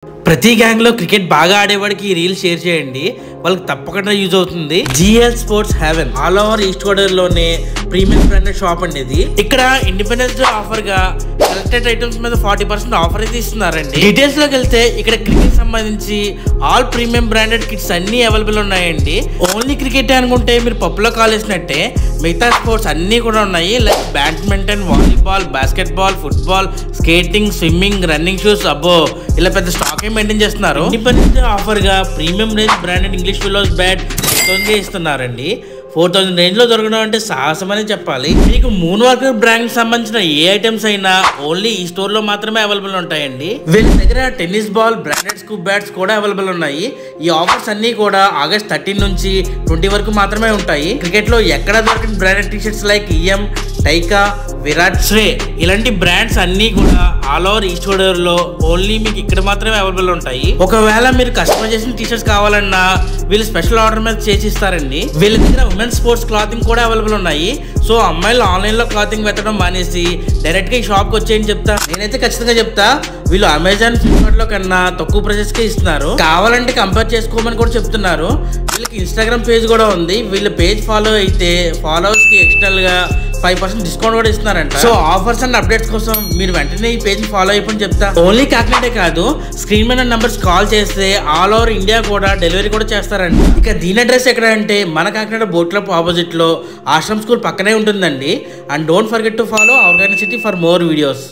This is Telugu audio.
ప్రతి గ్యాంగ్ లో క్రికెట్ బాగా ఆడేవాడికి ఈ రీల్ షేర్ చేయండి, వాళ్ళకి తప్పకుండా యూజ్ అవుతుంది. GL sports heaven all over east గోదావరిలోనే ప్రీమియం బ్రాండెడ్ షాప్ అండి ఇది. ఇక్కడ ఇండిపెండెన్స్ డే ఆఫర్ గా సెలెక్టెడ్ ఐటమ్స్ మీద 40% ఆఫర్ అయితే ఇస్తున్నారండి. డీటెయిల్స్ లోకి వెళ్తే ఇక్కడ క్రికెట్ సంబంధించి ఆల్ ప్రీమియం బ్రాండెడ్ కిట్స్ అన్ని అవైలబుల్ ఉన్నాయండి. ఓన్లీ క్రికెట్ అనుకుంటే మీరు పప్పులో కాలేసినట్టే మిగతా స్పోర్ట్స్ అన్ని కూడా ఉన్నాయి. Like badminton, volleyball, basketball, football, skating, swimming, running shoes, అబ్బో ఇలా పెద్ద స్టాక్ మెయింటైన్ చేస్తున్నారు. ఇండిపెండెన్స్ డే ఆఫర్ గా premium range branded English willows bat ఇస్తున్నారండి. 4000 రేంజ్ లో దొరకడం అంటే సాహసం అని చెప్పాలి. మీకు మూన్ వాకర్ బ్రాండ్ సంబంధించిన ఏ ఐటమ్స్ అయినా ఓన్లీ ఈ స్టోర్ లో మాత్రమే అవైలబుల్ ఉంటాయండి. వీళ్ళ దగ్గర tennis ball, branded scoop bats కూడా అవైలబుల్ ఉన్నాయి. ఈ ఆఫర్స్ అన్ని కూడా ఆగస్ట్ 13 నుంచి 20 వరకు మాత్రమే ఉంటాయి. క్రికెట్ లో ఎక్కడ దొరికిన branded T shirts like EM, టైకా, Virat, శ్రే ఇలాంటి బ్రాండ్స్ అన్ని కూడా ఆల్ ఓవర్ ఈస్ట్ గోదావరిలో ఓన్లీ మీకు ఇక్కడ మాత్రమే అవైలబుల్ ఉంటాయి. ఒకవేళ మీరు కస్టమైజేషన్ టీషర్ట్స్ కావాలన్నా వీళ్ళు స్పెషల్ ఆర్డర్ మీద చేసిస్తారండి. వీళ్ళ దగ్గర ఉమెన్ స్పోర్ట్స్ క్లాతింగ్ కూడా అవైలబుల్ ఉన్నాయి. సో అమ్మాయిలు ఆన్లైన్ లో క్లాతింగ్ పెట్టడం మానేసి డైరెక్ట్ గా ఈ షాప్ కి వచ్చేయని చెప్తా. నేనైతే ఖచ్చితంగా చెప్తా, వీళ్ళు అమెజాన్, ఫ్లిప్కార్ట్ లో కన్నా తక్కువ ప్రైసెస్ కే ఇస్తున్నారు. కావాలంటే కంపేర్ చేసుకోమని కూడా చెప్తున్నారు. వీళ్ళకి ఇన్స్టాగ్రామ్ పేజ్ కూడా ఉంది. వీళ్ళ పేజ్ ఫాలో అయితే ఫాలోవర్స్ కి ఎక్స్టర్నల్ గా 5% డిస్కౌంట్ కూడా ఇస్తున్నారంట. సో ఆఫర్స్ అండ్ అప్డేట్స్ కోసం మీరు వెంటనే ఈ పేజ్ ఫాలో అయిపోయి చెప్తా. ఓన్లీ కాకినాడే కాదు, స్క్రీన్ మీద నంబర్స్ కాల్ చేస్తే ఆల్ ఓవర్ ఇండియా కూడా డెలివరీ కూడా చేస్తారండి. ఇక దీని అడ్రస్ ఎక్కడ అంటే మన కాకినాడ బోట్ క్లబ్ ఆపోజిట్ లో ఆశ్రమ్ స్కూల్ పక్కనే ఉంటుందండి. And don't forget to follow organicity for more videos.